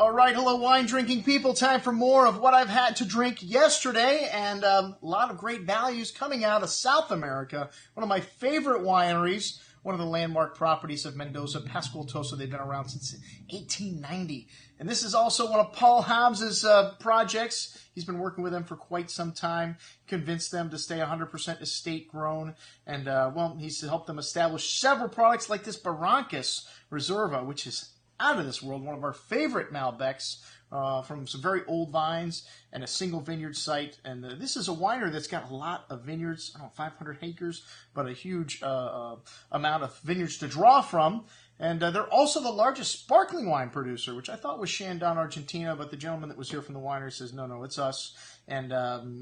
All right, hello wine drinking people. Time for more of what I've had to drink yesterday, and a lot of great values coming out of South America. One of my favorite wineries, one of the landmark properties of Mendoza, Pascual Toso. They've been around since 1890. And this is also one of Paul Hobbs's projects. He's been working with them for quite some time, convinced them to stay 100% estate grown. And, well, he's helped them establish several products like this Barrancas Reserva, which is out of this world, one of our favorite Malbecs from some very old vines and a single vineyard site. And this is a winery that's got a lot of vineyards, I don't know, 500 acres, but a huge amount of vineyards to draw from. And they're also the largest sparkling wine producer, which I thought was Shandon, Argentina, but the gentleman that was here from the winery says, no, it's us. And,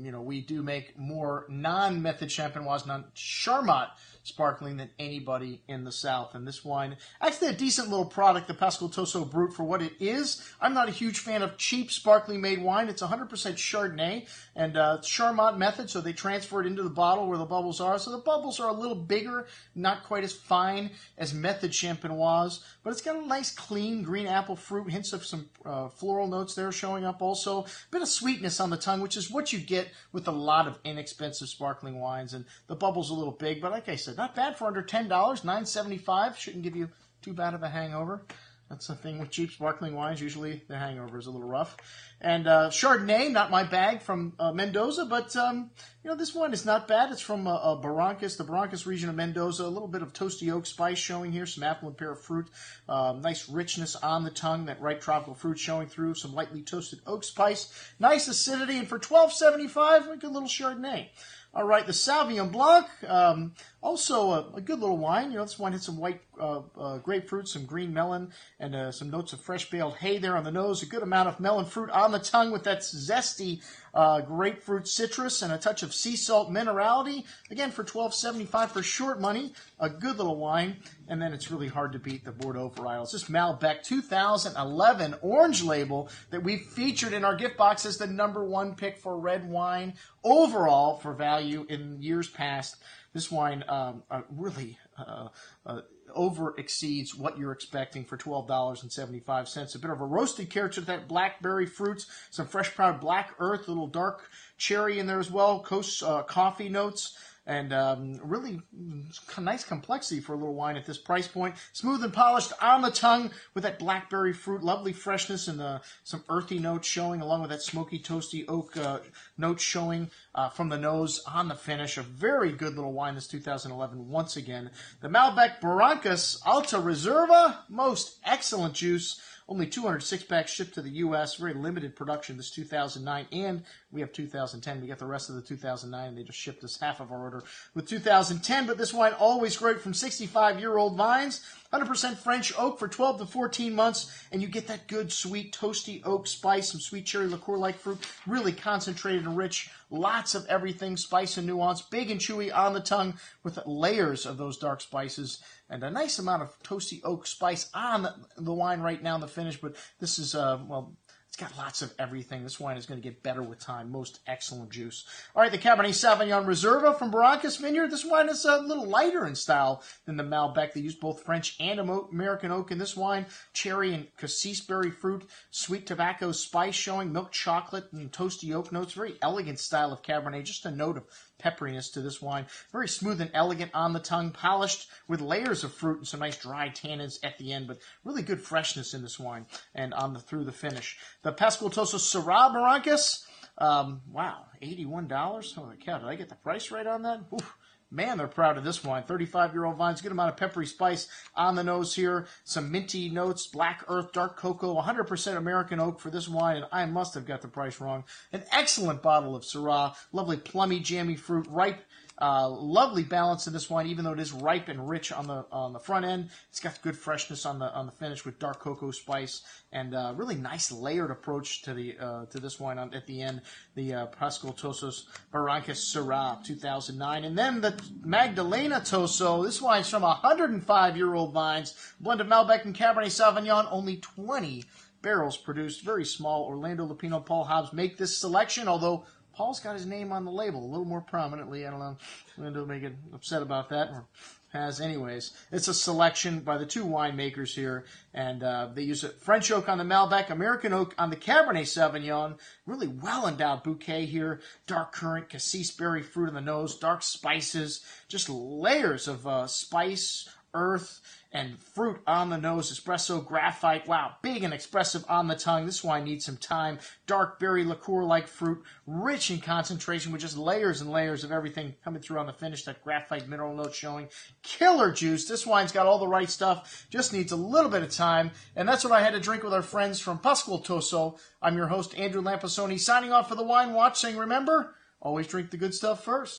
you know, we do make more non-method champenoise, non-Charmat sparkling than anybody in the South. And this wine, actually a decent little product, the Pascual Toso Brut, for what it is. I'm not a huge fan of cheap sparkling made wine. It's 100% Chardonnay and Charmat method, so they transfer it into the bottle where the bubbles are. So the bubbles are a little bigger, not quite as fine as method champenoise, but it's got a nice clean green apple fruit, hints of some floral notes there showing up also. A bit of sweetness on the tongue, which is what you get with a lot of inexpensive sparkling wines. And the bubble's a little big, but like I said, not bad for under $10, $9.75. Shouldn't give you too bad of a hangover. That's the thing with cheap sparkling wines. Usually the hangover is a little rough. And Chardonnay, not my bag, from Mendoza, but you know, this one is not bad. It's from Barrancas, the Barrancas region of Mendoza. A little bit of toasty oak spice showing here, some apple and pear fruit, nice richness on the tongue, that ripe tropical fruit showing through, some lightly toasted oak spice, nice acidity, and for $12.75, a good little Chardonnay. All right, the Sauvignon Blanc, also a good little wine. You know, this wine had some white grapefruit, some green melon, and some notes of fresh baled hay there on the nose. A good amount of melon fruit on the tongue with that zesty grapefruit citrus and a touch of sea salt minerality. Again, for $12.75 for short money, a good little wine. And then it's really hard to beat the Bordeaux varietals. This Malbec 2011 orange label that we featured in our gift box as the #1 pick for red wine overall for value in years past. This wine really over exceeds what you're expecting for $12.75. A bit of a roasted character, that blackberry fruits, some fresh powdered black earth, a little dark cherry in there as well, coffee notes. And really nice complexity for a little wine at this price point. Smooth and polished on the tongue with that blackberry fruit, lovely freshness and some earthy notes showing, along with that smoky, toasty oak notes showing from the nose on the finish. A very good little wine, this 2011, once again. The Malbec Barrancas Alta Reserva, most excellent juice. Only 206 packs shipped to the U.S. Very limited production this 2009, and we have 2010. We got the rest of the 2009. They just shipped us half of our order with 2010. But this wine, always great from 65-year-old vines. 100% French oak for 12 to 14 months, and you get that good, sweet, toasty oak spice, some sweet cherry liqueur-like fruit, really concentrated and rich. Lots of everything, spice and nuance, big and chewy on the tongue with layers of those dark spices, and a nice amount of toasty oak spice on the wine right now in the finish. But this is, well, it's got lots of everything. This wine is going to get better with time. Most excellent juice. All right, the Cabernet Sauvignon Reserva from Barrancas Vineyard. This wine is a little lighter in style than the Malbec. They use both French and American oak in this wine. Cherry and cassis berry fruit, sweet tobacco spice showing, milk chocolate and toasty oak notes. Very elegant style of Cabernet. Just a note of pepperiness to this wine. Very smooth and elegant on the tongue, polished with layers of fruit and some nice dry tannins at the end, but really good freshness in this wine and through the finish. The Pascual Toso Syrah Barrancas, wow, $81. Holy cow, did I get the price right on that? Oof. Man, they're proud of this wine. 35-year-old vines, good amount of peppery spice on the nose here. Some minty notes, black earth, dark cocoa, 100% American oak for this wine, and I must have got the price wrong. An excellent bottle of Syrah, lovely plummy, jammy fruit, ripe, lovely balance in this wine, even though it is ripe and rich on the front end. It's got good freshness on the finish with dark cocoa spice and really nice layered approach to this wine at the end. The Pascual Toso's Barrancas Syrah 2009, and then the Magdalena Toso. This wine's from 105-year-old vines, blend of Malbec and Cabernet Sauvignon. Only 20 barrels produced. Very small. Orlando Lupino, Paul Hobbs make this selection, although Paul's got his name on the label a little more prominently. I don't know. I'm going to make it upset about that. Or has anyways. It's a selection by the two winemakers here, and they use a French oak on the Malbec, American oak on the Cabernet Sauvignon. Really well-endowed bouquet here. Dark currant, cassis berry fruit in the nose, dark spices, just layers of spice, earth, and fruit on the nose. Espresso, graphite. Wow, big and expressive on the tongue. This wine needs some time. Dark berry liqueur-like fruit, rich in concentration with just layers and layers of everything coming through on the finish. That graphite mineral note showing. Killer juice. This wine's got all the right stuff. Just needs a little bit of time. And that's what I had to drink with our friends from Pascual, Toso. I'm your host, Andrew Lampasoni, signing off for the Wine Watch, saying remember, always drink the good stuff first.